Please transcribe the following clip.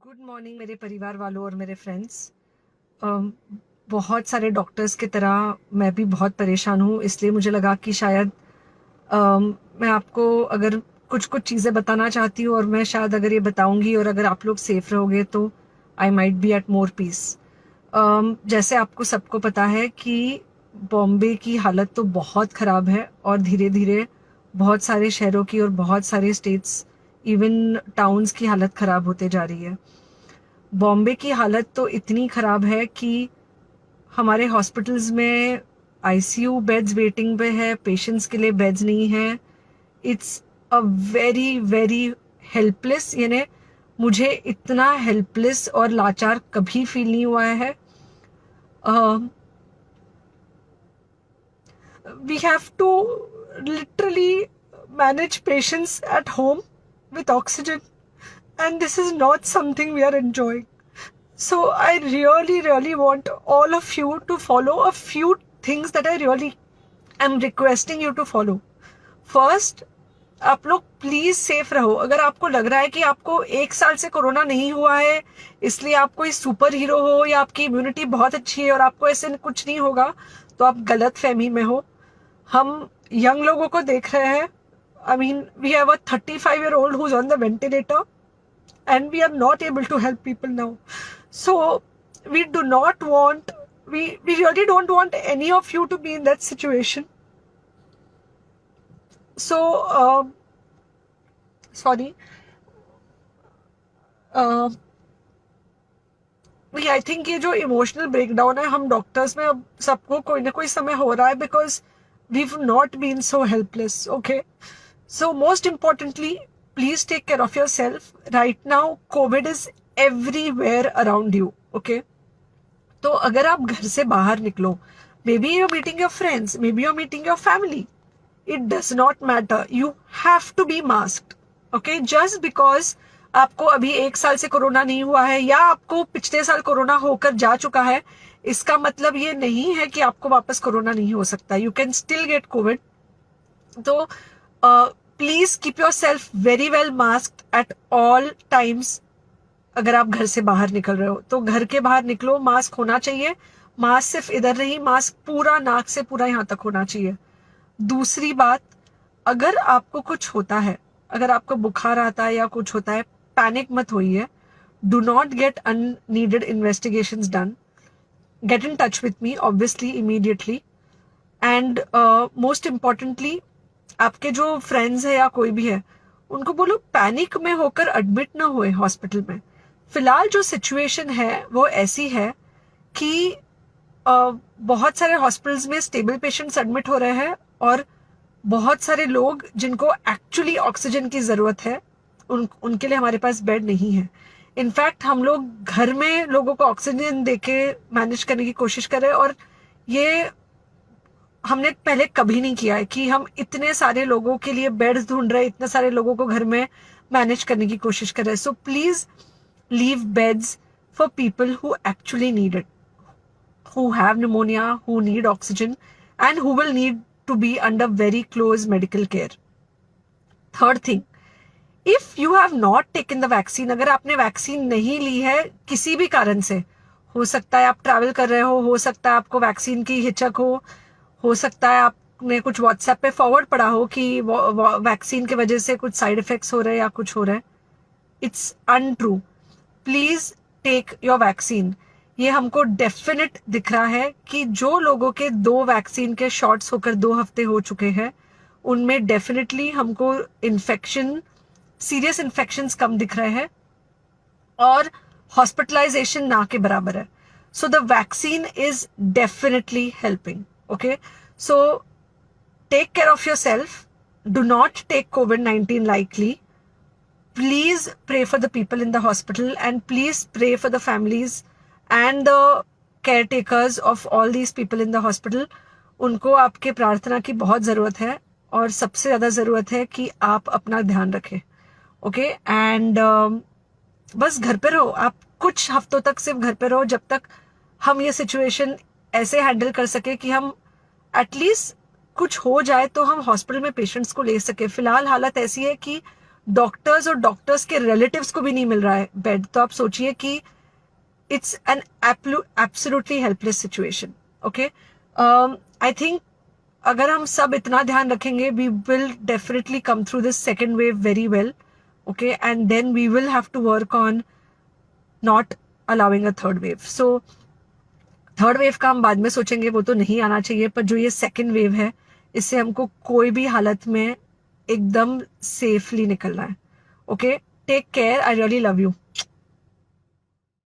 Good morning मेरे परिवार वालों और मेरे फ्रेंड्स। बहुत सारे डॉक्टर्स की तरह मैं भी बहुत परेशान हूँ, इसलिए मुझे लगा कि शायद मैं आपको अगर कुछ कुछ चीज़ें बताना चाहती हूँ और मैं शायद अगर ये बताऊँगी और अगर आप लोग सेफ रहोगे तो I might be at more peace. जैसे आपको सबको पता है कि बॉम्बे की हालत तो बहुत ख़राब है और धीरे धीरे बहुत सारे शहरों की और बहुत सारे स्टेट्स इवन टाउन्स की हालत ख़राब होते जा रही है। बॉम्बे की हालत तो इतनी ख़राब है कि हमारे हॉस्पिटल्स में आईसीयू बेड्स वेटिंग पे है, पेशेंट्स के लिए बेड्स नहीं है। It's a very very helpless, यानी मुझे इतना हेल्पलेस और लाचार कभी फील नहीं हुआ है। We have to literally manage patients at home with oxygen, and this is not something we are enjoying. So I really want all of you to follow a few things that I really am requesting you to follow. First, आप लोग please safe रहो। अगर आपको लग रहा है कि आपको 1 साल से कोरोना नहीं हुआ है इसलिए आप कोई सुपर हीरो हो या आपकी इम्यूनिटी बहुत अच्छी है और आपको ऐसे कुछ नहीं होगा, तो आप गलत फहमी में हो। हम यंग लोगों को देख रहे हैं। I mean we have a 35-year-old who's on the ventilator and we are not able to help people now. So we do not want, we really don't want any of you to be in that situation. So sorry, I think ये जो emotional breakdown है हम doctors में अब सबको कोई ना कोई समय हो रहा है, because we not been so helpless. Okay, so most importantly please take care of yourself. Right now COVID is everywhere around you. Okay, तो अगर आप घर से बाहर निकलो, maybe you're meeting your friends, maybe you're meeting your family, it does not matter, you have to be masked. Okay, just because आपको अभी 1 साल से कोरोना नहीं हुआ है या आपको पिछले साल कोरोना होकर जा चुका है, इसका मतलब ये नहीं है कि आपको वापस कोरोना नहीं हो सकता। You can still get COVID. तो please keep yourself very well masked at all times. अगर आप घर से बाहर निकल रहे हो तो घर के बाहर निकलो, मास्क होना चाहिए। मास्क सिर्फ इधर नहीं, मास्क पूरा नाक से पूरा यहाँ तक होना चाहिए। दूसरी बात, अगर आपको कुछ होता है, अगर आपको बुखार आता है या कुछ होता है, पैनिक मत होइए। Do not get unneeded investigations done. Get in touch with me obviously immediately. And most importantly, आपके जो फ्रेंड्स है या कोई भी है उनको बोलो पैनिक में होकर एडमिट ना हुए हॉस्पिटल में। फिलहाल जो सिचुएशन है वो ऐसी है कि बहुत सारे हॉस्पिटल्स में स्टेबल पेशेंट्स एडमिट हो रहे हैं और बहुत सारे लोग जिनको एक्चुअली ऑक्सीजन की जरूरत है उनके लिए हमारे पास बेड नहीं है। इनफैक्ट हम लोग घर में लोगों को ऑक्सीजन देके मैनेज करने की कोशिश कर रहे हैं, और ये हमने पहले कभी नहीं किया है कि हम इतने सारे लोगों के लिए बेड्स ढूंढ रहे हैं, इतने सारे लोगों को घर में मैनेज करने की कोशिश कर रहे हैं। So please leave beds for people who actually need it, who have pneumonia, who need oxygen, and who will need to be under very close medical care. Third thing, if you have not taken the vaccine, अगर आपने vaccine नहीं ली है किसी भी कारण से, हो सकता है आप ट्रैवल कर रहे हो सकता है आपको वैक्सीन की हिचक हो सकता है आपने कुछ व्हाट्सएप पे फॉरवर्ड पढ़ा हो कि वैक्सीन की वजह से कुछ साइड इफेक्ट्स हो रहे हैं या कुछ हो रहा है। It's untrue. Please take your vaccine. ये हमको डेफिनेट दिख रहा है कि जो लोगों के 2 वैक्सीन के शॉट्स होकर 2 हफ्ते हो चुके हैं उनमें डेफिनेटली हमको इन्फेक्शन, सीरियस इन्फेक्शंस कम दिख रहे हैं और हॉस्पिटलाइजेशन ना के बराबर है। So the vaccine is definitely helping. Okay, so take care of yourself. Do not take COVID-19 lightly. Please pray for the people in the hospital and please pray for the families and the caretakers of all these people in the hospital. उनको आपके प्रार्थना की बहुत ज़रूरत है और सबसे ज़्यादा ज़रूरत है कि आप अपना ध्यान रखें। ओके, एंड बस घर पे रहो। आप कुछ हफ्तों तक सिर्फ घर पे रहो जब तक हम ये सिचुएशन ऐसे हैंडल कर सके कि हम एटलीस्ट कुछ हो जाए तो हम हॉस्पिटल में पेशेंट्स को ले सके। फिलहाल हालत ऐसी है कि डॉक्टर्स और डॉक्टर्स के रिलेटिव्स को भी नहीं मिल रहा है बेड, तो आप सोचिए कि it's an absolutely helpless situation. Okay, I think अगर हम सब इतना ध्यान रखेंगे, we will definitely come through this second wave very well. Okay, and then we will have to work on not allowing a third wave. So third wave का हम बाद में सोचेंगे, वो तो नहीं आना चाहिए, पर जो ये सेकेंड वेव है, इससे हमको कोई भी हालत में एकदम सेफली निकलना है. Okay, take care, I really love you.